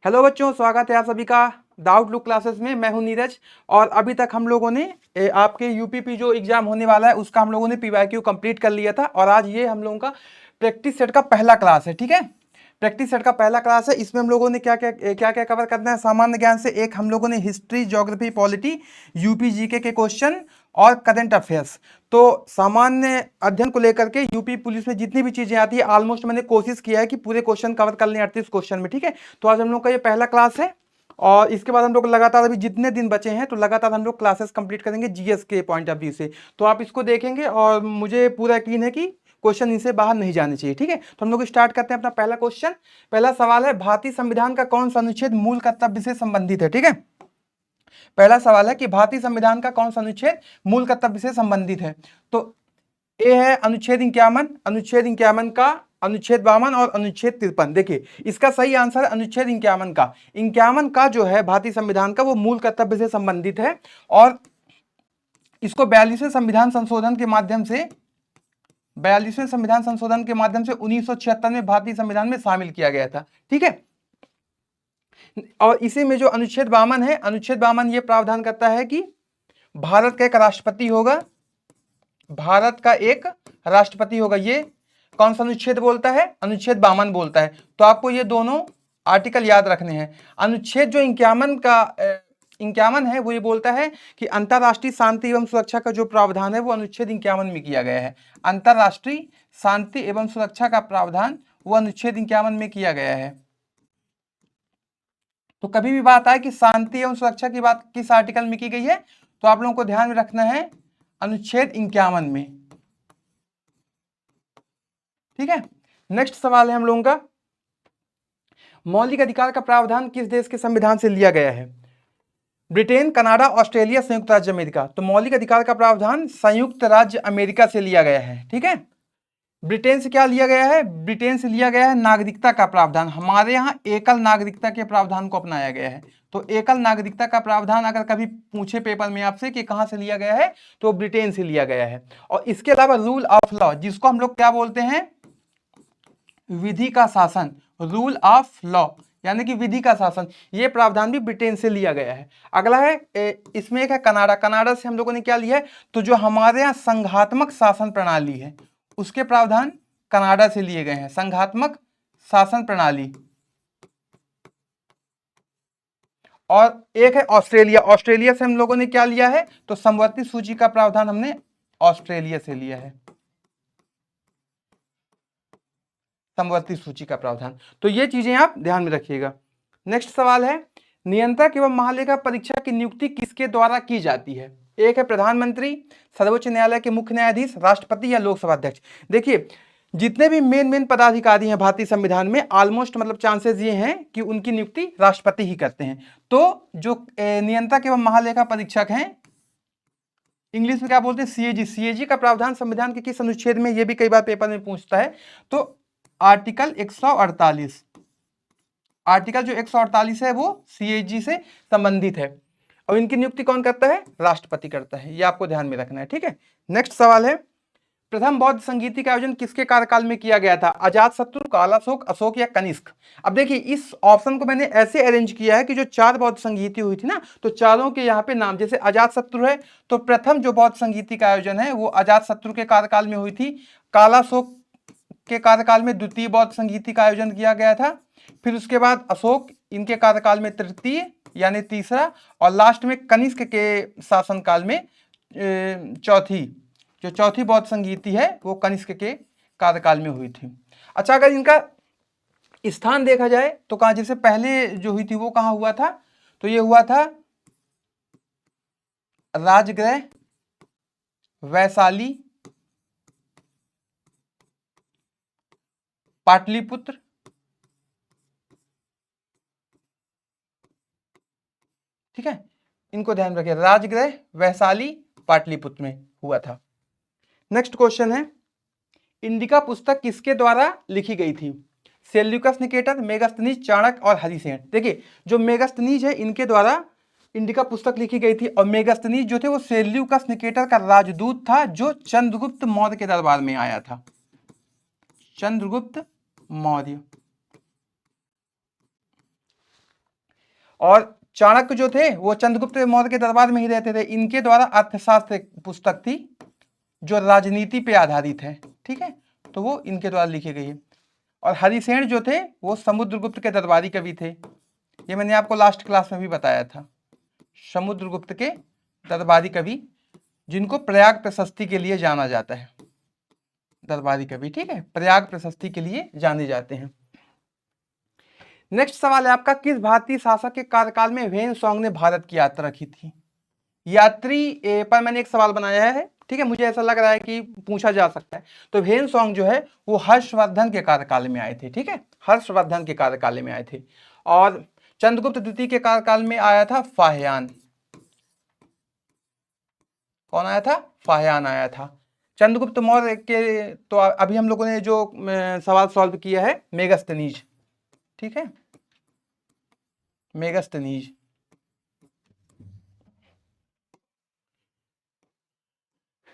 Hello बच्चों, स्वागत है आप सभी का द आउटलुक क्लासेस में। मैं हूं नीरज। और अभी तक हम लोगों ने आपके यूपीपी जो एग्जाम होने वाला है उसका हम लोगों ने पीवाईक्यू कंप्लीट कर लिया था। और आज ये हम लोगों का प्रैक्टिस सेट का पहला क्लास है। ठीक है, प्रैक्टिस सेट का पहला क्लास है। इसमें हम लोगों ने क्या क्या कवर करना है। सामान्य ज्ञान से एक हम लोगों ने history, geography, polity, UP GK के क्वेश्चन और करंट अफेयर्स। तो सामान्य अध्ययन को लेकर के यूपी पुलिस में जितनी भी चीजें आती है ऑलमोस्ट मैंने कोशिश किया है कि पूरे क्वेश्चन कवर कर लें 38 क्वेश्चन में। ठीक है, तो आज हम लोग का ये पहला क्लास है और इसके बाद हम लोग लगातार अभी जितने दिन बचे हैं तो लगातार हम लोग क्लासेस कंप्लीट करेंगे जीएस के पॉइंट ऑफ व्यू से। तो आप इसको देखेंगे और मुझे पूरा यकीन है कि क्वेश्चन इनसे बाहर नहीं जाने चाहिए। ठीक है, तो हम लोग स्टार्ट करते हैं अपना पहला क्वेश्चन। पहला सवाल है, भारतीय संविधान का कौन सा अनुच्छेद मूल कर्तव्य से संबंधित है। ठीक है, पहला सवाल है कि भारतीय संविधान का कौन सा अनुच्छेद मूल कर्तव्य से संबंधित है। तो ए है अनुच्छेद 51, अनुच्छेद 51 का अनुच्छेद 52 और अनुच्छेद 53। देखिए इसका सही आंसर है अनुच्छेद 51 का। 51 का जो है भारतीय संविधान का वो मूल कर्तव्य से संबंधित है और इसको 42वें संविधान संशोधन के माध्यम से 1976 में भारतीय संविधान में शामिल किया गया था। ठीक है, और इसी में जो अनुच्छेद 52 है, अनुच्छेद 52 ये प्रावधान करता है कि भारत का एक राष्ट्रपति होगा, भारत का एक राष्ट्रपति होगा। ये कौन सा अनुच्छेद बोलता है? अनुच्छेद 52 बोलता है। तो आपको ये दोनों आर्टिकल याद रखने हैं। अनुच्छेद जो 51 है वो ये बोलता है कि अंतरराष्ट्रीय शांति एवं सुरक्षा का जो प्रावधान है वो अनुच्छेद 51 में किया गया है। अंतरराष्ट्रीय शांति एवं सुरक्षा का प्रावधान वो अनुच्छेद 51 में किया गया है। तो कभी भी बात आए कि शांति एवं सुरक्षा की बात किस आर्टिकल में की गई है तो आप लोगों को ध्यान में रखना है अनुच्छेद 51 में। ठीक है, नेक्स्ट सवाल है हम लोगों का, मौलिक अधिकार का प्रावधान किस देश के संविधान से लिया गया है? ब्रिटेन, कनाडा, ऑस्ट्रेलिया, संयुक्त राज्य अमेरिका। तो मौलिक अधिकार का प्रावधान संयुक्त राज्य अमेरिका से लिया गया है। ठीक है, ब्रिटेन से क्या लिया गया है? ब्रिटेन से लिया गया है नागरिकता का प्रावधान। हमारे यहाँ एकल नागरिकता के प्रावधान को अपनाया गया है। तो एकल नागरिकता का प्रावधान अगर कभी पूछे पेपर में आपसे कि कहां से लिया गया है तो ब्रिटेन से लिया गया है। और इसके अलावा रूल ऑफ लॉ, जिसको हम लोग क्या बोलते हैं? विधि का शासन, रूल ऑफ लॉ यानी कि विधि का शासन, ये प्रावधान भी ब्रिटेन से लिया गया है। अगला है इसमें एक है कनाडा। कनाडा से हम लोगों ने क्या लिया है? तो जो हमारे यहाँ संघात्मक शासन प्रणाली है उसके प्रावधान कनाडा से लिए गए हैं। संघात्मक शासन प्रणाली। और एक है ऑस्ट्रेलिया। ऑस्ट्रेलिया से हम लोगों ने क्या लिया है? तो समवर्ती सूची का प्रावधान हमने ऑस्ट्रेलिया से लिया है, समवर्ती सूची का प्रावधान। तो ये चीजें आप ध्यान में रखिएगा। नेक्स्ट सवाल है, नियंत्रक एवं महालेखा परीक्षक की नियुक्ति किसके द्वारा की जाती है? एक है प्रधानमंत्री, सर्वोच्च न्यायालय के मुख्य न्यायाधीश, राष्ट्रपति या लोकसभा अध्यक्ष। देखिए जितने भी मेन पदाधिकारी हैं भारतीय संविधान में ऑलमोस्ट मतलब चांसेस ये हैं कि उनकी नियुक्ति राष्ट्रपति ही करते हैं। तो जो नियंत्रक एवं महालेखा परीक्षक हैं इंग्लिश में क्या बोलते हैं? सीएजी। सीएजी का प्रावधान संविधान के किस अनुच्छेद में? ये भी कई बार पेपर में पूछता है। तो आर्टिकल 148। आर्टिकल जो 148 है वो सीएजी से संबंधित है और इनकी नियुक्ति कौन करता है? राष्ट्रपति करता है। ये आपको ध्यान में रखना है। ठीक है, नेक्स्ट सवाल है, प्रथम बौद्ध संगीति का आयोजन किसके कार्यकाल में किया गया था? अजातशत्रु, कालाशोक, अशोक या कनिष्क? अब देखिए इस ऑप्शन को मैंने ऐसे अरेंज किया है कि जो 4 बौद्ध संगीति हुई थी ना तो चारों के यहाँ पे नाम, जैसे अजातशत्रु है तो प्रथम जो बौद्ध संगीति का आयोजन है वो अजातशत्रु के कार्यकाल में हुई थी। कालाशोक के कार्यकाल में द्वितीय बौद्ध संगीति का आयोजन किया गया था। फिर उसके बाद अशोक, इनके कार्यकाल में तृतीय यानी तीसरा, और लास्ट में कनिष्क के शासनकाल में चौथी बौद्ध संगीति है वो कनिष्क के कार्यकाल में हुई थी। अच्छा, अगर इनका स्थान देखा जाए तो कहा, जैसे पहले जो हुई थी वो कहाँ हुआ था? तो ये हुआ था राजगृह, वैशाली, पाटलिपुत्र, ठीक है, इनको ध्यान रखिए, राजगृह, वैशाली, पाटलिपुत्र में हुआ था। नेक्स्ट क्वेश्चन है, इंडिका पुस्तक किसके द्वारा लिखी गई थी? सेल्यूकस निकेटर, मेगास्थनीज, चाणक्य और हरिसेन। देखिए जो मेगास्थनीज है इनके द्वारा इंडिका पुस्तक लिखी गई थी और मेगास्थनीज जो थे वो सेल्यूकस निकेटर का राजदूत था जो चंद्रगुप्त मौर्य के दरबार में आया था। चंद्रगुप्त मौर्य। और चाणक्य जो थे वो चंद्रगुप्त मौर्य के दरबार में ही रहते थे। इनके द्वारा अर्थशास्त्र एक पुस्तक थी जो राजनीति पे आधारित है, ठीक है, तो वो इनके द्वारा लिखी गई है। और हरिसेन जो थे वो समुद्रगुप्त के दरबारी कवि थे, ये मैंने आपको लास्ट क्लास में भी बताया था। समुद्रगुप्त के दरबारी कवि जिनको प्रयाग प्रशस्ति के लिए जाना जाता है, दरबारी कवि, ठीक है, प्रयाग प्रशस्ति के लिए जाने जाते हैं। नेक्स्ट सवाल है आपका, किस भारतीय शासक के कार्यकाल में ह्वेन-त्सांग ने भारत की यात्रा की थी? यात्री पर मैंने एक सवाल बनाया है, ठीक है, मुझे ऐसा लग रहा है कि पूछा जा सकता है। तो ह्वेन-त्सांग जो है वो हर्षवर्धन के कार्यकाल में आए थे, ठीक है, हर्षवर्धन के कार्यकाल में आए थे। और चंद्रगुप्त द्वितीय के कार्यकाल में आया था फाहियान। कौन आया था? फाहियान आया था। चंद्रगुप्त मौर्य के तो अभी हम लोगों ने जो सवाल सॉल्व किया है मेगस्थनीज, ठीक है, मेगस्थनीज।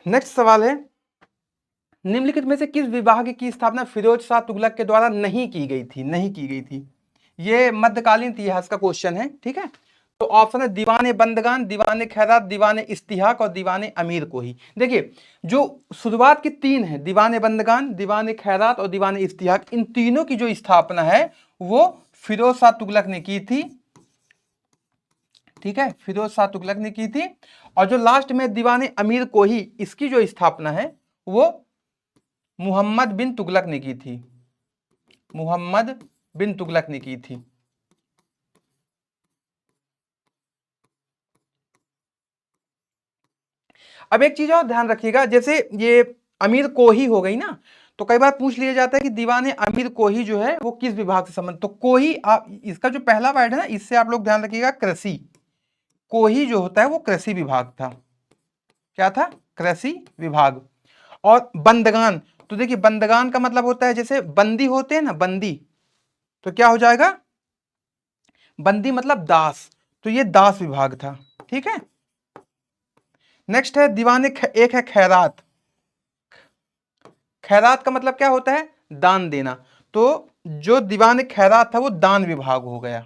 नेक्स्ट सवाल है, निम्नलिखित में से किस विभाग की स्थापना फिरोज शाह तुगलक के द्वारा नहीं की गई थी? नहीं की गई थी। ये मध्यकालीन इतिहास का क्वेश्चन है, ठीक है। तो ऑप्शन है दीवाने बंदगान, दीवाने खैरात, दीवाने इस्तिहाक और दीवाने अमीर कोही। देखिए जो शुरुआत की तीन है, दीवाने बंदगान, दीवाने खैरात और दीवाने इस्तिहाक, इन तीनों की जो स्थापना है वो फिरोज शाह तुगलक ने की थी, ठीक है, फिरोज शाह तुगलक ने की थी। और जो लास्ट में दीवाने अमीर कोही, इसकी जो स्थापना है वो मुहम्मद बिन तुगलक ने की थी, मुहम्मद बिन तुगलक ने की थी। अब एक चीज और ध्यान रखिएगा, जैसे ये अमीर कोही हो गई ना, तो कई बार पूछ लिया जाता है कि दीवाने अमीर कोही जो है वो किस विभाग से संबंधित। तो कोही आप इसका जो पहला वर्ड है ना, इससे आप लोग ध्यान रखिएगा, कृषि। कोही जो होता है वो कृषि विभाग था। क्या था? कृषि विभाग। और बंदगान, तो देखिए बंदगान का मतलब होता है जैसे बंदी होते हैं ना, बंदी, तो क्या हो जाएगा? बंदी मतलब दास, तो ये दास विभाग था, ठीक है। नेक्स्ट है दीवाने एक है खैरात। खैरात का मतलब क्या होता है? दान देना। तो जो दीवाने खैरात था वो दान विभाग हो गया।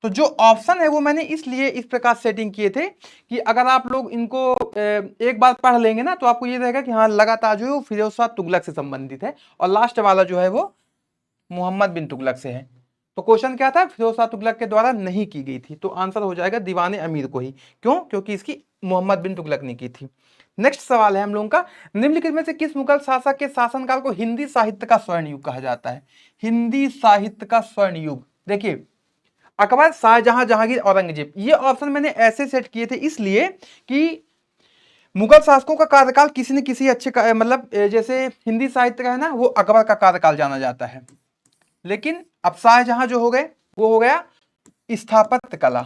तो जो ऑप्शन है वो मैंने इसलिए इस प्रकार सेटिंग किए थे कि अगर आप लोग इनको एक बार पढ़ लेंगे ना तो आपको ये रहेगा कि हाँ लगातार जो है वो फिरोज शाह तुगलक से संबंधित है, और लास्ट वाला जो है वो मोहम्मद बिन तुगलक से है। तो क्वेश्चन क्या था? फिरोज शाह तुगलक के द्वारा नहीं की गई थी, तो आंसर हो जाएगा दीवाने अमीर को ही। क्यों? क्योंकि इसकी मोहम्मद बिन तुगलक ने की थी। नेक्स्ट सवाल है हम लोगों का, निम्नलिखित में से किस मुगल शासक के शासनकाल को हिंदी साहित्य का स्वर्ण युग कहा जाता है? हिंदी साहित्य का स्वर्ण युग, देखिए अकबर, शाहजहां, जहांगीर, औरंगजेब। ये ऑप्शन मैंने ऐसे सेट किए थे इसलिए कि मुगल शासकों का कार्यकाल किसी न किसी अच्छे का, मतलब जैसे हिंदी साहित्य का है ना वो अकबर का कार्यकाल जाना जाता है, लेकिन अब शाहजहां जो हो गए वो हो गया स्थापत्य कला,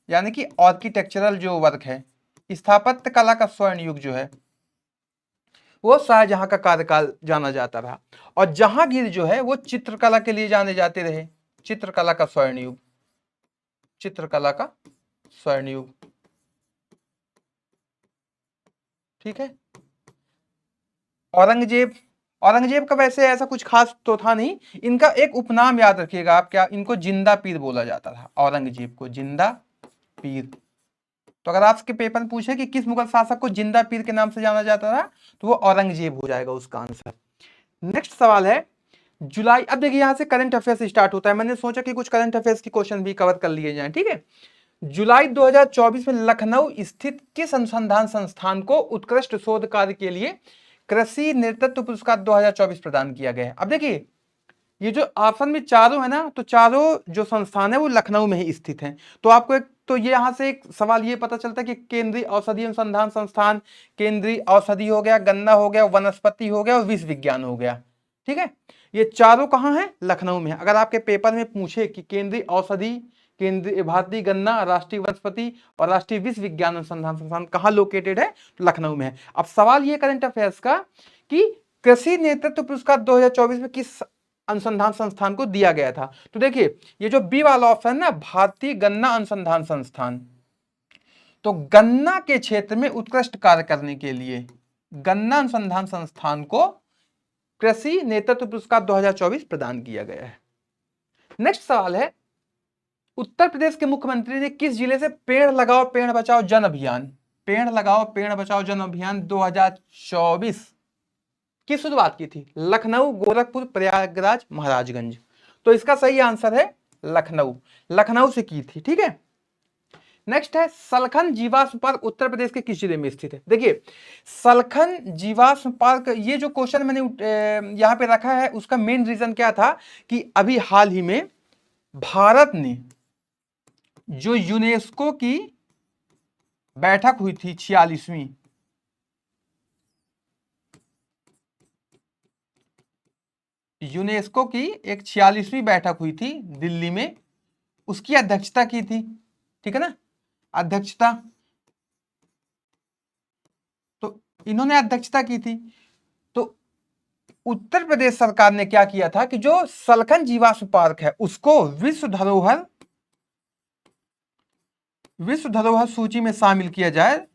यानी कि आर्किटेक्चरल जो वर्क है, स्थापत्य कला का स्वर्ण युग जो है वो शाहजहां का कार्यकाल जाना जाता रहा। और जहांगीर जो है वो चित्रकला के लिए जाने जाते रहे, चित्रकला का स्वर्ण युग, चित्रकला का स्वर्ण युग, ठीक है। औरंगजेब, औरंगजेब का वैसे ऐसा कुछ खास तो था नहीं, इनका एक उपनाम याद रखिएगा आप, क्या? इनको जिंदा पीर बोला जाता था, औरंगजेब को जिंदा पीर। तो अगर आपके पेपर में पूछे कि किस मुगल शासक को जिंदा पीर के नाम से जाना जाता था, तो वो औरंगजेब हो जाएगा उसका आंसर। नेक्स्ट सवाल है जुलाई, अब देखिए यहां से करंट अफेयर्स स्टार्ट होता है, मैंने सोचा कि कुछ करंट अफेयर्स की क्वेश्चन भी कवर कर लिए जाएं, ठीक है। जुलाई 2024 में लखनऊ स्थित किस अनुसंधान संस्थान को उत्कृष्ट शोध कार्य के लिए कृषि नेतृत्व पुरस्कार 2024 प्रदान किया गया है? अब देखिए ये जो ऑप्शन में चारों है ना, तो चारों जो संस्थान है वो लखनऊ में ही स्थित हैं। तो आपको एक तो ये यहां से एक सवाल ये पता चलता है कि केंद्रीय औषधि अनुसंधान संस्थान, केंद्रीय औषधि हो गया, गन्ना हो गया, वनस्पति हो गया और विश्व विज्ञान हो गया, ठीक है। ये चारों कहाँ है? लखनऊ में है। अगर आपके पेपर में पूछे कि केंद्रीय औषधि, केंद्रीय भारतीय गन्ना, राष्ट्रीय वनस्पति और राष्ट्रीय विश्व विज्ञान अनुसंधान संस्थान कहाँ लोकेटेड है? तो लखनऊ में है। अब सवाल ये करंट अफेयर्स का कि कृषि नेतृत्व पुरस्कार 2024 में किस अनुसंधान संस्थान को दिया गया था? तो देखिए ये जो बी वाला ऑप्शन ना, भारतीय गन्ना अनुसंधान संस्थान, तो गन्ना के क्षेत्र में उत्कृष्ट कार्य करने के लिए गन्ना अनुसंधान संस्थान को कृषि नेतृत्व पुरस्कार 2024 प्रदान किया गया है। नेक्स्ट सवाल है, उत्तर प्रदेश के मुख्यमंत्री ने किस जिले से पेड़ लगाओ पेड़ बचाओ जन अभियान, पेड़ लगाओ पेड़ बचाओ जन अभियान 2024 की शुरुआत की थी? लखनऊ, गोरखपुर, प्रयागराज, महाराजगंज। तो इसका सही आंसर है लखनऊ, लखनऊ से की थी। ठीक है, नेक्स्ट है, सलखन जीवाश्म पार्क उत्तर प्रदेश के किस जिले में स्थित है? देखिए, सलखन जीवाश्म पार्क, ये जो क्वेश्चन मैंने यहां पे रखा है, उसका मेन रीजन क्या था कि अभी हाल ही में भारत ने जो यूनेस्को की बैठक हुई थी 46वीं, यूनेस्को की एक 46वीं बैठक हुई थी दिल्ली में, उसकी अध्यक्षता की थी। ठीक है ना, अध्यक्षता, तो इन्होंने अध्यक्षता की थी। तो उत्तर प्रदेश सरकार ने क्या किया था कि जो सलखन जीवाश्म पार्क है उसको विश्व धरोहर सूची में शामिल किया जाए,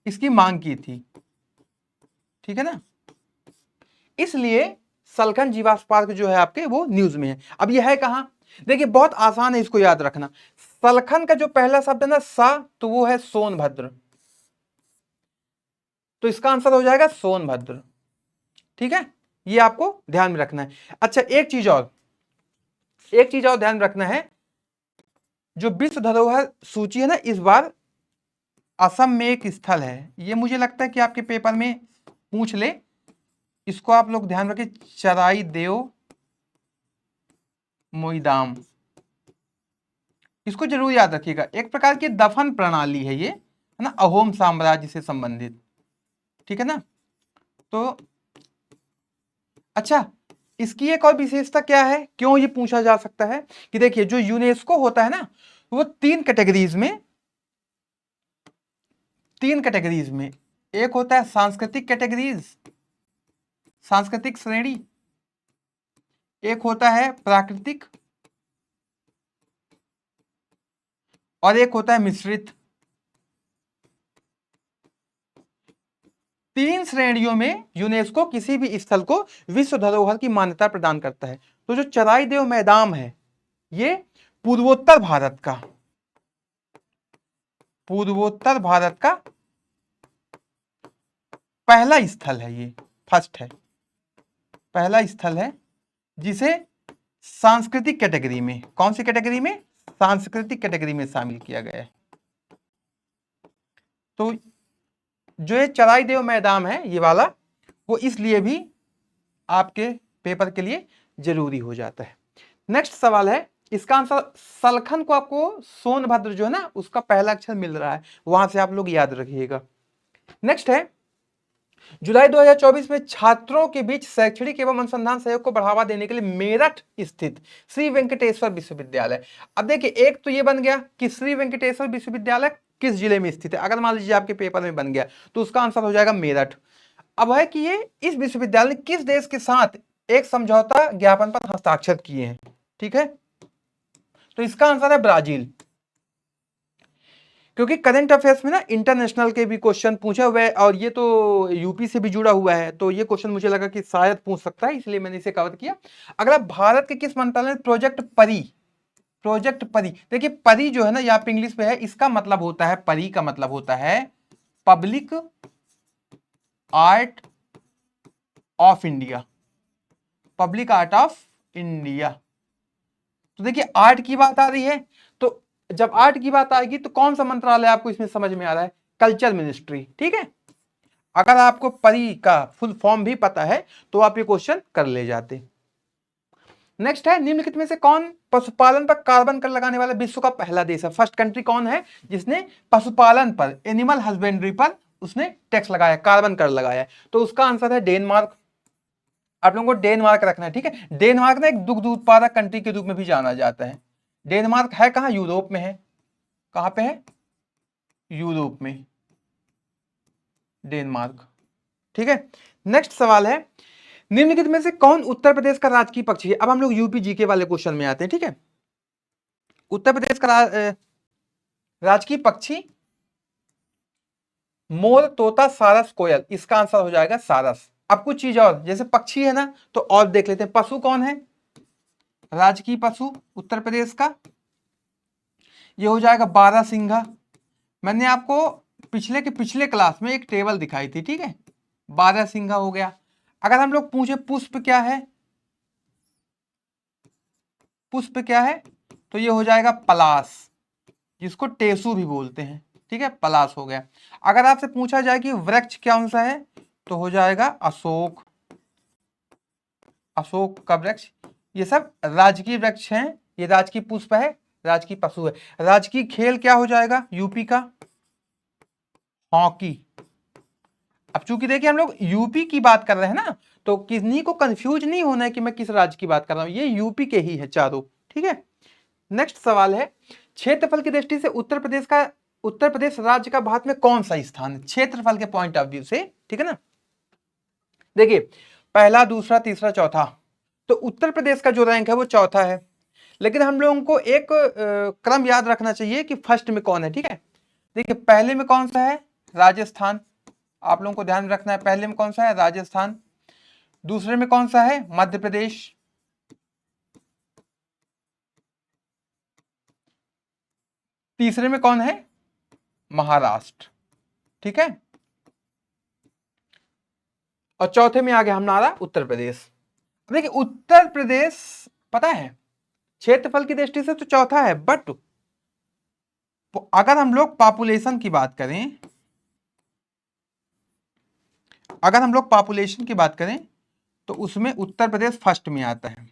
इसकी मांग की थी। ठीक है ना, इसलिए सलखन जीवाश्म पार्क जो है आपके वो न्यूज में है। अब यह है कहां? देखिए, बहुत आसान है इसको याद रखना। सलखन का जो पहला शब्द है ना सा, तो वो है सोनभद्र, तो इसका आंसर हो जाएगा सोनभद्र। ठीक है, ये आपको ध्यान में रखना है। अच्छा, एक चीज और ध्यान रखना है, जो विश्व धरोहर सूची है ना, इस बार असम में एक स्थल है, ये मुझे लगता है कि आपके पेपर में पूछ ले, इसको आप लोग ध्यान रखिए, चराई देव मोईदाम, इसको जरूर याद रखिएगा। एक प्रकार की दफन प्रणाली है ये, है ना, अहोम साम्राज्य से संबंधित। ठीक है ना, तो अच्छा, इसकी एक और विशेषता क्या है, क्यों ये पूछा जा सकता है कि देखिए, जो यूनेस्को होता है ना, वो तीन कैटेगरीज में, एक होता है सांस्कृतिक कैटेगरीज, सांस्कृतिक श्रेणी, एक होता है प्राकृतिक, और एक होता है मिश्रित। तीन श्रेणियों में यूनेस्को किसी भी स्थल को विश्व धरोहर की मान्यता प्रदान करता है। तो जो चराई देव मैदान है, ये पूर्वोत्तर भारत का पहला स्थल है, ये फर्स्ट है, पहला स्थल है जिसे सांस्कृतिक कैटेगरी में, कौन सी कैटेगरी में? सांस्कृतिक कैटेगरी में शामिल किया गया है। तो जो ये चराई देव मैदान है ये वाला, वो इसलिए भी आपके पेपर के लिए जरूरी हो जाता है। नेक्स्ट सवाल है, इसका आंसर, सलखन को आपको सोनभद्र जो है ना उसका पहला अक्षर मिल रहा है, वहां से आप लोग याद रखिएगा। नेक्स्ट है, जुलाई 2024 में छात्रों के बीच शैक्षणिक एवं अनुसंधान सहयोग को बढ़ावा देने के लिए मेरठ स्थित श्री वेंकटेश्वर विश्वविद्यालय। अब देखिए, एक तो ये बन गया कि श्री वेंकटेश्वर विश्वविद्यालय किस जिले में स्थित है, अगर मान लीजिए आपके पेपर में बन गया तो उसका आंसर हो जाएगा मेरठ। अब है कि ये इस विश्वविद्यालय ने किस देश के साथ एक समझौता ज्ञापन पर हस्ताक्षर किए हैं? ठीक है, तो इसका आंसर है ब्राजील, क्योंकि करंट अफेयर्स में ना इंटरनेशनल के भी क्वेश्चन पूछे हुए हैं, और ये तो यूपी से भी जुड़ा हुआ है, तो ये क्वेश्चन मुझे लगा कि शायद पूछ सकता है, इसलिए मैंने इसे कवर किया। अगला, भारत के किस मंत्रालय ने प्रोजेक्ट परी, देखिए परी जो है ना, यहाँ पे इंग्लिश में है, इसका मतलब होता है, परी का मतलब होता है public art of India, public art of India. तो देखिए, आर्ट की बात आ रही है, तो जब आर्ट की बात आएगी तो कौन सा मंत्रालय आपको इसमें समझ में आ रहा है? Culture ministry. ठीक है, अगर आपको परी का फुल फॉर्म भी पता है तो आप ये क्वेश्चन कर ले जाते। नेक्स्ट है, निम्नलिखित में से कौन पशुपालन पर कार्बन कर लगाने वाला विश्व का पहला देश है? फर्स्ट कंट्री कौन है जिसने पशुपालन पर, एनिमल हस्बेंड्री पर उसने टैक्स लगाया, कार्बन कर लगाया? तो उसका आंसर है डेनमार्क। आप लोगों को डेनमार्क रखना है। ठीक है, डेनमार्क ना एक दुग्ध उत्पादक कंट्री के रूप में भी जाना जाता है। डेनमार्क है कहां? यूरोप में है। कहां पे है? यूरोप में, डेनमार्क। ठीक है, नेक्स्ट सवाल है, निम्नलिखित में से कौन उत्तर प्रदेश का राजकीय पक्षी है? अब हम लोग यूपी जीके वाले क्वेश्चन में आते हैं। ठीक है, उत्तर प्रदेश का राजकीय पक्षी मोर, तोता, सारस, कोयल। इसका आंसर हो जाएगा सारस। अब कुछ चीज और, जैसे पक्षी है ना, तो और देख लेते हैं, पशु कौन है? राजकीय पशु उत्तर प्रदेश का ये हो जाएगा बारहसिंघा। मैंने आपको पिछले के पिछले क्लास में एक टेबल दिखाई थी, ठीक है, बारहसिंघा हो गया। अगर हम लोग पूछे पुष्प क्या है, पुष्प क्या है, तो ये हो जाएगा पलाश, जिसको टेसू भी बोलते हैं, ठीक है, पलाश हो गया। अगर आपसे पूछा जाए कि वृक्ष कौन सा है, तो हो जाएगा अशोक, अशोक का वृक्ष। ये सब राजकीय वृक्ष हैं, ये राजकीय पुष्प है, राजकीय पशु है। राजकीय खेल क्या हो जाएगा यूपी का, हॉकी। अब चूंकि देखिए हम लोग यूपी की बात कर रहे हैं ना, तो किन्हीं को कंफ्यूज नहीं होना है कि मैं किस राज्य की बात कर रहा हूं, ये यूपी के ही है चारों, ठीक है। नेक्स्ट सवाल है, क्षेत्रफल की दृष्टि से उत्तर प्रदेश राज्य का भारत में कौन सा स्थान है, क्षेत्रफल के पॉइंट ऑफ व्यू से, ठीक है ना। देखिए पहला, दूसरा, तीसरा, चौथा, तो उत्तर प्रदेश का जो रैंक है वो चौथा है। लेकिन हम लोगों को एक क्रम याद रखना चाहिए कि फर्स्ट में कौन है, ठीक है। देखिए पहले में कौन सा है, राजस्थान, आप लोगों को ध्यान रखना है, पहले में कौन सा है, राजस्थान। दूसरे में कौन सा है, मध्य प्रदेश। तीसरे में कौन है, महाराष्ट्र, ठीक है। और चौथे में आ गया हमारा उत्तर प्रदेश। देखिए उत्तर प्रदेश पता है क्षेत्रफल की दृष्टि से तो चौथा है, बट अगर हम लोग पॉपुलेशन की बात करें, अगर हम लोग पॉपुलेशन की बात करें तो उसमें उत्तर प्रदेश फर्स्ट में आता है,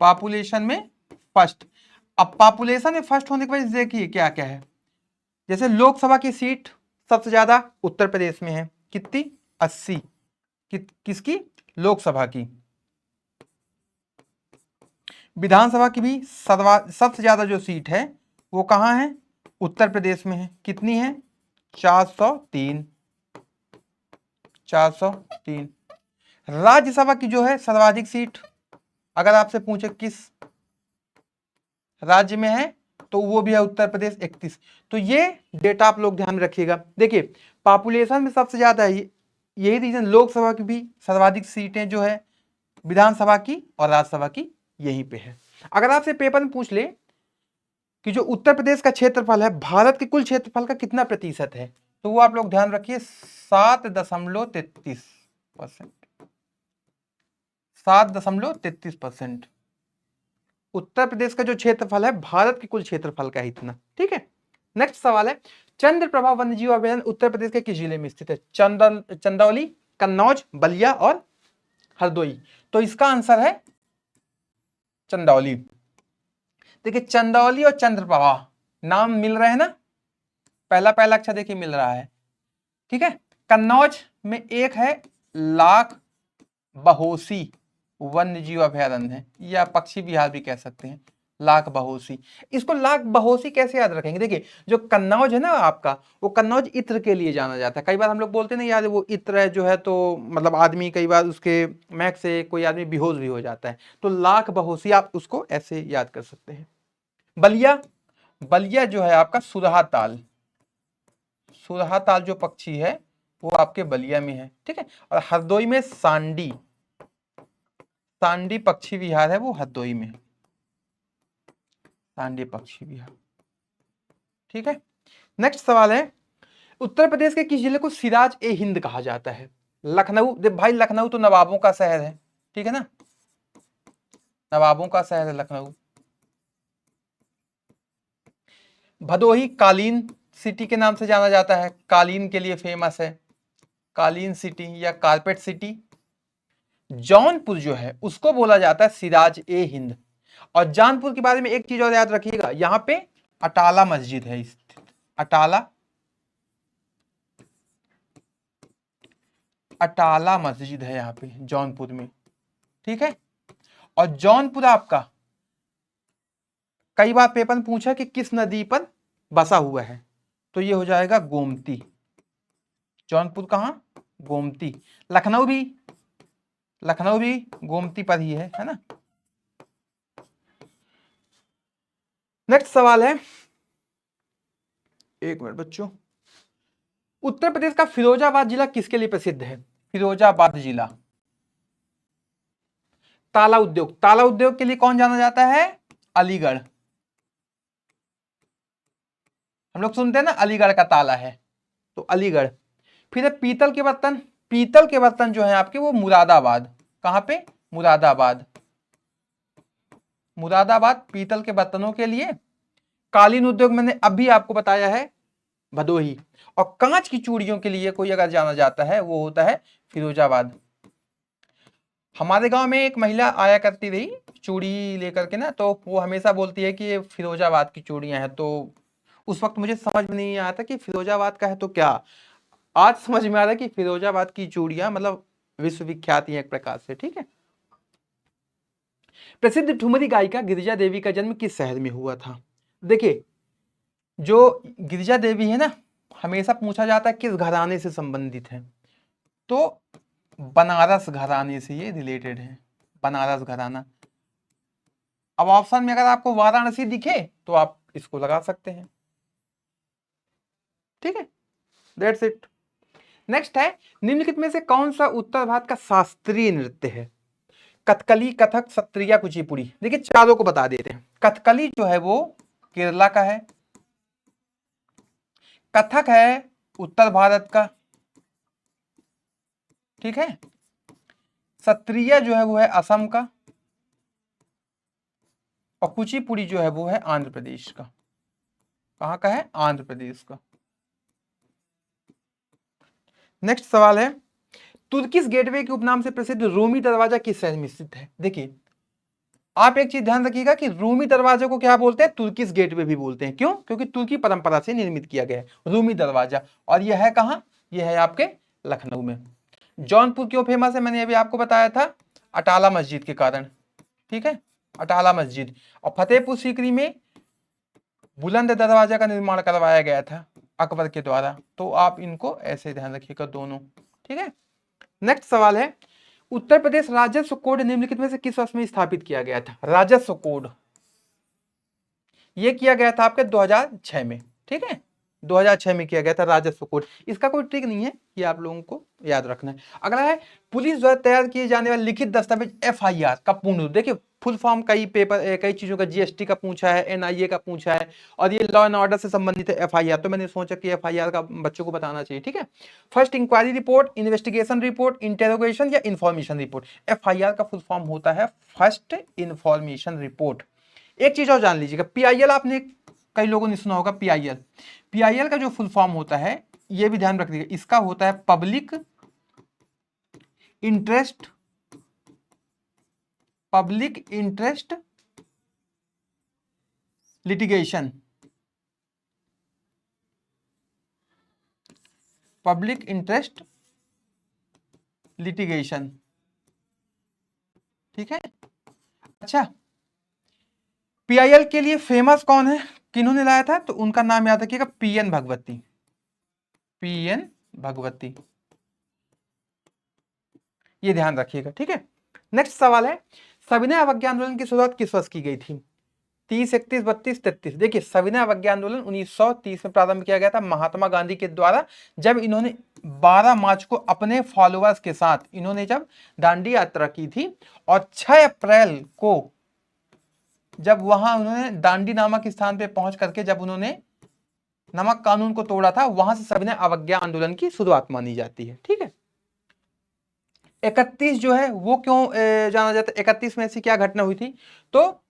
पॉपुलेशन में फर्स्ट। अब पॉपुलेशन में फर्स्ट होने की वजह से देखिए क्या क्या है, जैसे लोकसभा की सीट सबसे ज्यादा उत्तर प्रदेश में है, कितनी, 80, किसकी, लोकसभा की। विधानसभा की भी सबसे ज्यादा जो सीट है वो कहां है, उत्तर प्रदेश में है, कितनी है, 403, 403। राज्यसभा की जो है सर्वाधिक सीट, अगर आपसे पूछे किस राज्य में है, तो वो भी है उत्तर प्रदेश, 31। तो ये डेटा आप लोग ध्यान में रखिएगा। देखिए पॉपुलेशन में सबसे ज्यादा है, यही रीजन, लोकसभा की भी सर्वाधिक सीटें जो है विधानसभा की और राज्यसभा की यहीं पे है। अगर आपसे पेपर में पूछ ले कि जो उत्तर प्रदेश का क्षेत्रफल है भारत के कुल क्षेत्रफल का कितना प्रतिशत है, तो वो आप लोग ध्यान रखिए 7.33%, 7.33%। उत्तर प्रदेश का जो क्षेत्रफल है भारत के कुल क्षेत्रफल का इतना, ठीक है। नेक्स्ट सवाल है, चंद्रप्रभा वन्यजीव अभयारण्य उत्तर प्रदेश के किस जिले में स्थित है, चंदौली, कन्नौज, बलिया और हरदोई। तो इसका आंसर है चंदौली। देखिए चंदौली और चंद्रप्रभा नाम मिल रहे हैं ना, पहला पहला अक्षर देखिए मिल रहा है, ठीक है। कन्नौज में एक है लाख बहोसी वन्य जीव अभयारण्य है, या पक्षी विहार भी कह सकते हैं, लाख बहोसी। इसको लाख बहोसी कैसे याद रखेंगे, देखिए जो कन्नौज है ना आपका, वो कन्नौज इत्र के लिए जाना जाता है। कई बार हम लोग बोलते नहीं यार वो इत्र है जो है, तो मतलब आदमी कई बार उसके महक से कोई आदमी बेहोश भी हो जाता है, तो लाख बहोसी आप उसको ऐसे याद कर सकते हैं। बलिया, बलिया जो है आपका सुरहा ताल, सुरहा ताल जो पक्षी है वो आपके बलिया में है, ठीक है। और हरदोई में सांडी, सांडी पक्षी विहार है वो हरदोई में है, सांडी पक्षी विहार, ठीक है। नेक्स्ट सवाल है, उत्तर प्रदेश के किस जिले को सिराज ए हिंद कहा जाता है, लखनऊ। देख भाई लखनऊ तो नवाबों का शहर है, ठीक है ना, नवाबों का शहर है लखनऊ। भदोही कालीन सिटी के नाम से जाना जाता है, कालीन के लिए फेमस है, कालीन सिटी या कारपेट सिटी। जौनपुर जो है उसको बोला जाता है सिराज ए हिंद। और जौनपुर के बारे में एक चीज और याद रखिएगा, यहां पे अटाला मस्जिद है स्थित, अटाला, अटाला मस्जिद है यहाँ पे जौनपुर में, ठीक है। और जौनपुर आपका कई बार पेपर में पूछा कि किस नदी पर बसा हुआ है, तो ये हो जाएगा गोमती। जौनपुर कहां, गोमती। लखनऊ भी, लखनऊ भी गोमती पर ही है ना। नेक्स्ट सवाल है, एक मिनट बच्चों, उत्तर प्रदेश का फिरोजाबाद जिला किसके लिए प्रसिद्ध है, फिरोजाबाद जिला, ताला उद्योग के लिए कौन जाना जाता है? अलीगढ़। हम लोग सुनते हैं ना अलीगढ़ का ताला है, तो अलीगढ़। फिर है पीतल के बर्तन। पीतल के बर्तन जो है आपके वो मुरादाबाद। कहां पे? मुरादाबाद। मुरादाबाद पीतल के बर्तनों के लिए। कालीन उद्योग मैंने अभी आपको बताया है, भदोही। और कांच की चूड़ियों के लिए कोई अगर जाना जाता है वो होता है फिरोजाबाद। हमारे गांव में एक महिला आया करती रही चूड़ी लेकर के ना, तो वो हमेशा बोलती है कि ये फिरोजाबाद की चूड़ियां हैं। तो उस वक्त मुझे समझ में नहीं आया था कि फिरोजाबाद का है तो क्या। आज समझ में आ रहा है कि फिरोजाबाद की चूड़ियां मतलब विश्वविख्यात हैं एक प्रकार से। ठीक है। प्रसिद्ध ठुमरी गायिका गिरिजा देवी का जन्म किस शहर में हुआ था? देखिए, जो गिरिजा देवी है ना, हमेशा पूछा जाता है किस घराने से संबंधित है, तो बनारस घराने से ये रिलेटेड है, बनारस घराना। अब ऑप्शन में अगर आपको वाराणसी दिखे तो आप इसको लगा सकते हैं। ठीक है, दैट्स इट। नेक्स्ट है, निम्नलिखित में से कौन सा उत्तर भारत का शास्त्रीय नृत्य है? कथकली, कथक, सत्रिया, कुचिपुड़ी। देखिए चारों को बता देते हैं। कथकली जो है वो केरला का है। कथक है उत्तर भारत का। ठीक है। सत्रिया जो है वो है असम का। और कुचिपुड़ी जो है वो है आंध्र प्रदेश का। कहां का है? आंध्र प्रदेश का। नेक्स्ट सवाल है, तुर्किश गेटवे के उपनाम से प्रसिद्ध रूमी दरवाजा किस शहर में स्थित है? देखिए, आप एक चीज ध्यान रखिएगा कि रूमी दरवाजे को क्या बोलते हैं? तुर्किश गेटवे भी बोलते हैं। क्यों? क्योंकि तुर्की परंपरा से निर्मित किया गया है रूमी दरवाजा। और यह है कहां? यह है आपके लखनऊ में। जौनपुर क्यों फेमस है? मैंने अभी आपको बताया था, अटाला मस्जिद के कारण। ठीक है, अटाला मस्जिद। और फतेहपुर सीकरी में बुलंद दरवाजा का निर्माण करवाया गया था अकबर के द्वारा। तो आप इनको ऐसे ध्यान रखिएगा दोनों। ठीक है। नेक्स्ट सवाल है, उत्तर प्रदेश राजस्व कोड निम्नलिखित में से किस वर्ष में स्थापित किया गया था? राजस्व कोड ये किया गया था आपके 2006 में। ठीक है, 2006 में किया गया था राजस्व कोड। इसका कोई ट्रिक नहीं है, ये आप लोगों को याद रखना है। अगला है, पुलिस द्वारा तैयार किए जाने वाले लिखित दस्तावेज एफआईआर का पूर्ण रूप। देखिए फुल फॉर्म कई पेपर कई चीजों का, जीएसटी का पूछा है, एनआईए का पूछा है, और ये लॉ एंड ऑर्डर से संबंधित है एफआईआर। तो मैंने सोचा कि एफआईआर का बच्चों को बताना चाहिए। ठीक है, first inquiry report, investigation report, interrogation या इंफॉर्मेशन रिपोर्ट। एफआईआर का फुल फॉर्म होता है फर्स्ट इंफॉर्मेशन रिपोर्ट। एक चीज और जान लीजिएगा, पीआईएल आपने कई लोगों ने सुना होगा। पीआईएल, पीआईएल का जो फुल फॉर्म होता है, ये भी ध्यान रखिएगा, इसका होता है public interest, public interest litigation, public interest litigation. ठीक है। अच्छा, पीआईएल के लिए फेमस कौन है, किन्होंने लाया था? तो उनका नाम याद रखिएगा, पीएन भगवती। पीएन भगवती, ये ध्यान रखिएगा। ठीक है। नेक्स्ट सवाल है, सविनय अवज्ञा आंदोलन की शुरुआत किस वर्ष की गई थी? 30, 31, 32, 33। देखिए, सविनय अवज्ञा आंदोलन 1930 में प्रारंभ किया गया था महात्मा गांधी के द्वारा, जब इन्होंने 12 मार्च को अपने फॉलोअर्स के साथ इन्होंने जब दांडी यात्रा की थी। और 6 अप्रैल को जब वहां उन्होंने दांडी नामक स्थान पे पहुंच करके जब उन्होंने नमक कानून को तोड़ा था, वहां से सविनय अवज्ञा आंदोलन की शुरुआत मानी जाती है। ठीक है। 31 जो है वो क्यों जाना जाता है? 31 में ऐसी क्या घटना हुई थी? तो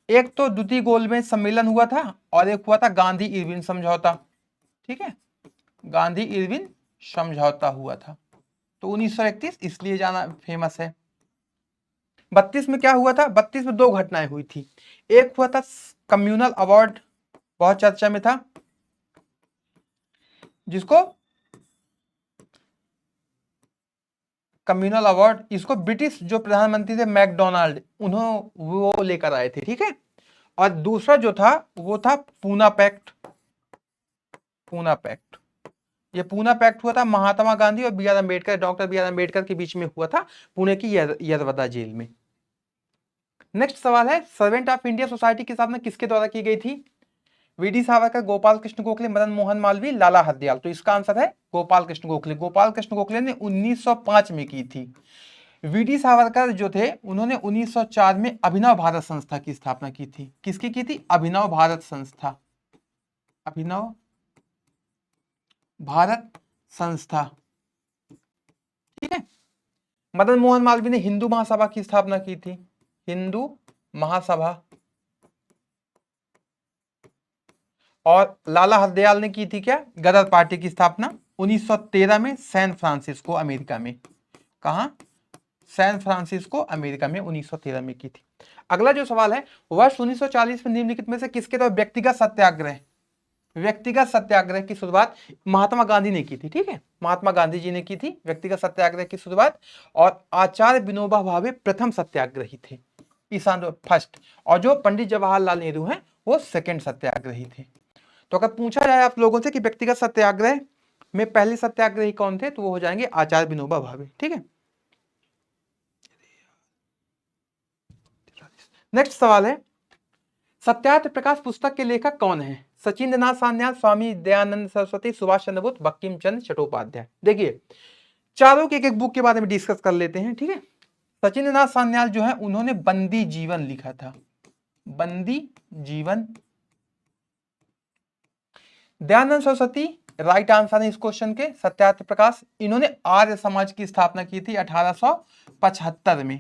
एक तो द्वितीय गोलमेज सम्मेलन हुआ था, और एक हुआ था गांधी इरविन समझौता। ठीक है, गांधी इरविन समझौता हुआ था। तो 1931 इसलिए जाना फेमस है। 32 में क्या हुआ था? 32 में 2 घटनाएं हुई थी। एक हुआ था कम्युनल अवार्ड, बहुत चर्चा में था, जिसको कम्युनल अवार्ड, इसको ब्रिटिश जो प्रधानमंत्री थे मैकडोनाल्ड, उन्होंने वो लेकर आए थे। ठीक है। और दूसरा जो था वो था पूना पैक्ट। पूना पैक्ट, ये पूना पैक्ट हुआ था महात्मा गांधी और बी आर अम्बेडकर, डॉक्टर बी आर अम्बेडकर के बीच में हुआ था, पुणे की यरवदा जेल में। नेक्स्ट सवाल है, सर्वेंट ऑफ इंडिया सोसाइटी की स्थापना किसके द्वारा की गई थी? वीडी सावरकर, गोपाल कृष्ण गोखले, मदन मोहन मालवीय, लाला हरदयाल। तो इसका आंसर है गोपाल कृष्ण गोखले। गोपाल कृष्ण गोखले ने 1905 में की थी। वीडी सावरकर जो थे उन्होंने 1904 में अभिनव भारत संस्था की स्थापना की थी। किसकी की थी? अभिनव भारत संस्था, अभिनव भारत संस्था, ठीक है। मदन मोहन मालवीय ने हिंदू महासभा की स्थापना की थी, हिंदू महासभा। और लाला हरदयाल ने की थी क्या? गदर पार्टी की स्थापना 1913 में सैन फ्रांसिस्को अमेरिका में। कहा? सैन फ्रांसिस्को अमेरिका में 1913 में की थी। अगला जो सवाल है, वर्ष 1940 में निम्नलिखित में से किसके द्वारा व्यक्तिगत सत्याग्रह, व्यक्तिगत सत्याग्रह की शुरुआत महात्मा गांधी ने की थी, ठीक है। महात्मा गांधी जी ने की थी व्यक्तिगत सत्याग्रह की शुरुआत। और आचार्य विनोबा भावे प्रथम सत्याग्रही थे, ईशान फर्स्ट। और जो पंडित जवाहरलाल नेहरू हैं वो सेकंड सत्याग्रही थे। तो अगर पूछा जाए आप लोगों से कि व्यक्तिगत सत्याग्रह में पहले सत्याग्रही कौन थे, तो वो हो जाएंगे आचार्य विनोबा भावे, ठीक है। नेक्स्ट सवाल है, सत्यार्थ प्रकाश पुस्तक के लेखक कौन है? सचिंद्र नाथ सान्याल, स्वामी दयानंद सरस्वती, सुभाष चंद्र बोस, बंकिम चंद्र चट्टोपाध्याय। देखिए चारों के एक बुक के बारे में डिस्कस कर लेते हैं, ठीक है। सचिंद्र नाथ सान्याल जो है उन्होंने बंदी जीवन लिखा था, बंदी जीवन। दयानंद सरस्वती राइट आंसर है इस क्वेश्चन के, सत्यार्थ प्रकाश। इन्होंने आर्य समाज की स्थापना की थी 1875 में,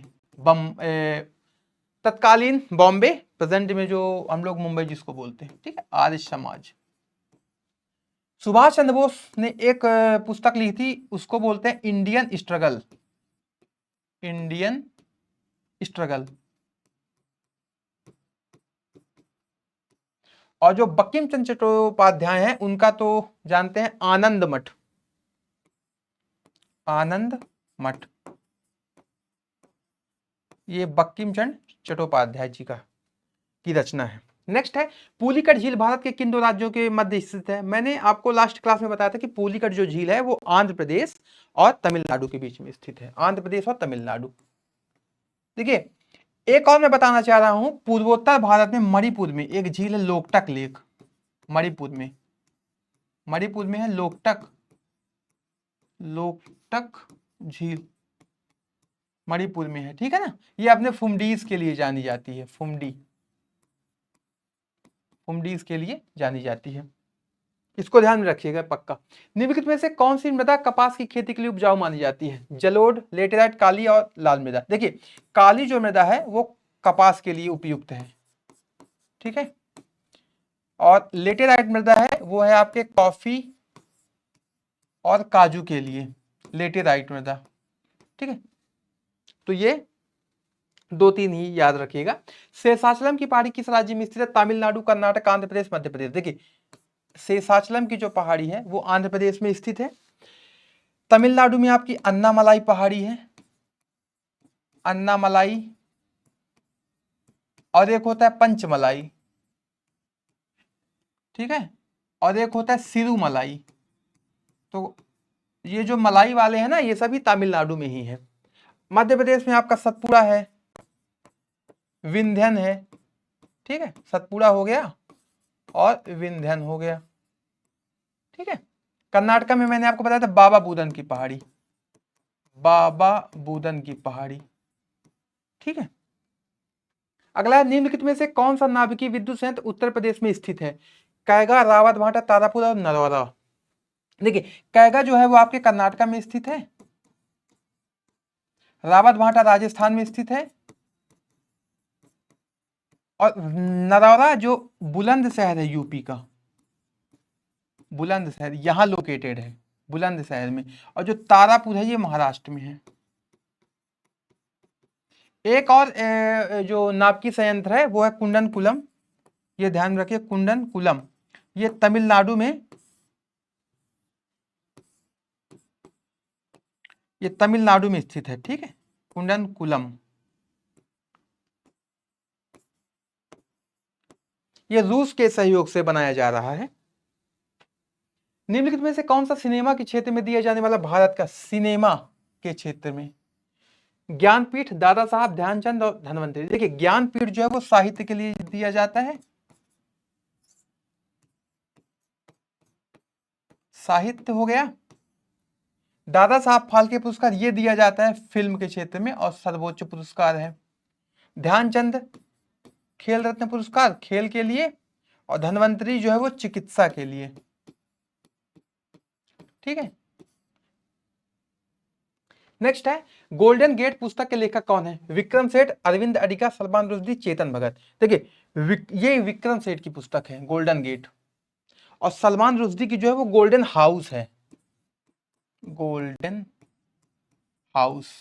तत्कालीन बॉम्बे, प्रेजेंट में जो हम लोग मुंबई जिसको बोलते हैं, ठीक है, आर्य समाज। सुभाष चंद्र बोस ने एक पुस्तक लिखी थी, उसको बोलते हैं इंडियन स्ट्रगल, इंडियन स्ट्रगल। और जो बंकिम चंद्र चट्टोपाध्याय हैं उनका तो जानते हैं आनंद मठ, आनंद मठ। ये बंकिम चंद्र चट्टोपाध्याय जी का की रचना है। नेक्स्ट है, पुलिकट झील भारत के किन दो राज्यों के मध्य स्थित है? मैंने आपको लास्ट क्लास में बताया था कि पुलिकट जो झील है वो आंध्र प्रदेश और तमिलनाडु के बीच में स्थित है, आंध्र प्रदेश और तमिलनाडु। देखिए एक और मैं बताना चाह रहा हूं, पूर्वोत्तर भारत में मणिपुर में एक झील है लोकटक लेक, मणिपुर में, मणिपुर में है लोकटक, लोकटक झील मणिपुर में है, ठीक है ना। ये अपने फुमडीज के लिए जानी जाती है, फुमडी, फुमडीज के लिए जानी जाती है, इसको ध्यान में रखिएगा पक्का। निम्नलिखित में से कौन सी मृदा कपास की खेती के लिए उपजाऊ मानी जाती है? जलोढ़, लेटेराइट, काली और लाल मृदा। देखिए काली जो मृदा है वो कपास के लिए उपयुक्त है, ठीक है। और लेटेराइट मृदा है वो है आपके कॉफी और काजू के लिए, लेटेराइट मृदा, ठीक है। तो ये दो तीन ही याद रखिएगा। शेषाचलम की पहाड़ी किस राज्य में स्थित है? तमिलनाडु, कर्नाटक, आंध्र प्रदेश, मध्य प्रदेश। देखिए शेषाचलम की जो पहाड़ी है वो आंध्र प्रदेश में स्थित है। तमिलनाडु में आपकी अन्नामलाई पहाड़ी है, अन्नामलाई। और एक होता है पंचमलाई, ठीक है। और एक होता है सिरुमलाई। तो ये जो मलाई वाले हैं ना ये सभी तमिलनाडु में ही है। मध्य प्रदेश में आपका सतपुड़ा है, विंध्यन है, ठीक है, सतपुड़ा हो गया और विंध्यन हो गया, ठीक है। कर्नाटक में मैंने आपको बताया था बाबा बूदन की पहाड़ी, बाबा बूदन की पहाड़ी, ठीक है। अगला निम्नलिखित में से कौन सा नाभिकीय विद्युत संयंत्र उत्तर प्रदेश में स्थित है? कैगा, रावत भाटा, तारापुर और नरौरा। देखिए कैगा जो है वो आपके कर्नाटक में स्थित है, रावत भाटा राजस्थान में स्थित है, और नरौरा जो बुलंदशहर है यूपी का, बुलंदशहर यहां लोकेटेड है, बुलंदशहर में। और जो तारापुर है ये महाराष्ट्र में है। एक और जो नाभिकीय संयंत्र है वो है कुंडनकुलम, ये ध्यान रखिए, कुंडनकुलम, ये तमिलनाडु में, ये तमिलनाडु में स्थित है, ठीक है, कुंडनकुलम। ये रूस के सहयोग से बनाया जा रहा है। निम्नलिखित में से कौन सा सिनेमा के क्षेत्र में दिया जाने वाला भारत का, सिनेमा के क्षेत्र में, ज्ञानपीठ, दादा साहब ध्यानचंद और धन्वंतरी। देखिए ज्ञानपीठ जो है वो साहित्य के लिए दिया जाता है, साहित्य हो गया। दादा साहब फाल्के पुरस्कार ये दिया जाता है फिल्म के क्षेत्र में और सर्वोच्च पुरस्कार है। ध्यानचंद खेल रत्न पुरस्कार खेल के लिए और धन्वंतरी जो है वो चिकित्सा के लिए। ठीक है। नेक्स्ट है गोल्डन गेट पुस्तक के लेखक कौन है? विक्रम सेठ, अरविंद अडिगा, सलमान रुश्दी, चेतन भगत। देखिए ये विक्रम सेठ की पुस्तक है गोल्डन गेट, और सलमान रुश्दी की जो है वो गोल्डन हाउस है, गोल्डन हाउस।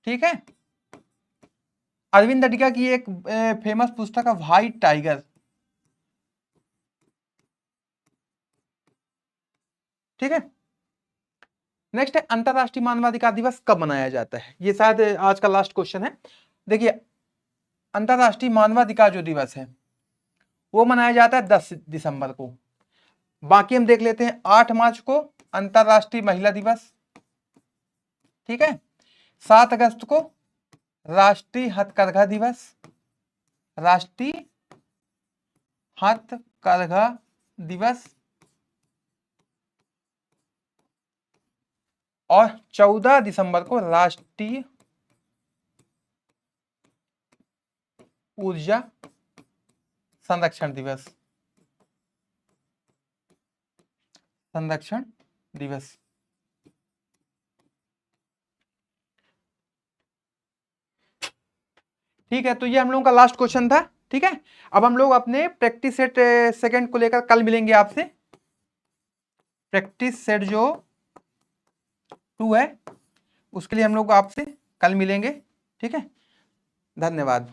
ठीक है। अरविंद अडिगा की एक फेमस पुस्तक है व्हाइट टाइगर। ठीक है। नेक्स्ट है अंतरराष्ट्रीय मानवाधिकार दिवस कब मनाया जाता है? ये शायद आज का लास्ट क्वेश्चन है। देखिए अंतरराष्ट्रीय मानवाधिकार जो दिवस है वो मनाया जाता है 10 दिसंबर को। बाकी हम देख लेते हैं 8 मार्च को अंतरराष्ट्रीय महिला दिवस। ठीक है। 7 अगस्त को राष्ट्रीय हथकरघा दिवस, राष्ट्रीय हथकरघा दिवस। और 14 दिसंबर को राष्ट्रीय ऊर्जा संरक्षण दिवस, संरक्षण दिवस। ठीक है, तो ये हम लोगों का लास्ट क्वेश्चन था। ठीक है, अब हम लोग अपने प्रैक्टिस सेट सेकंड को लेकर कल मिलेंगे आपसे। प्रैक्टिस सेट जो 2 है उसके लिए हम लोग आपसे कल मिलेंगे। ठीक है, धन्यवाद।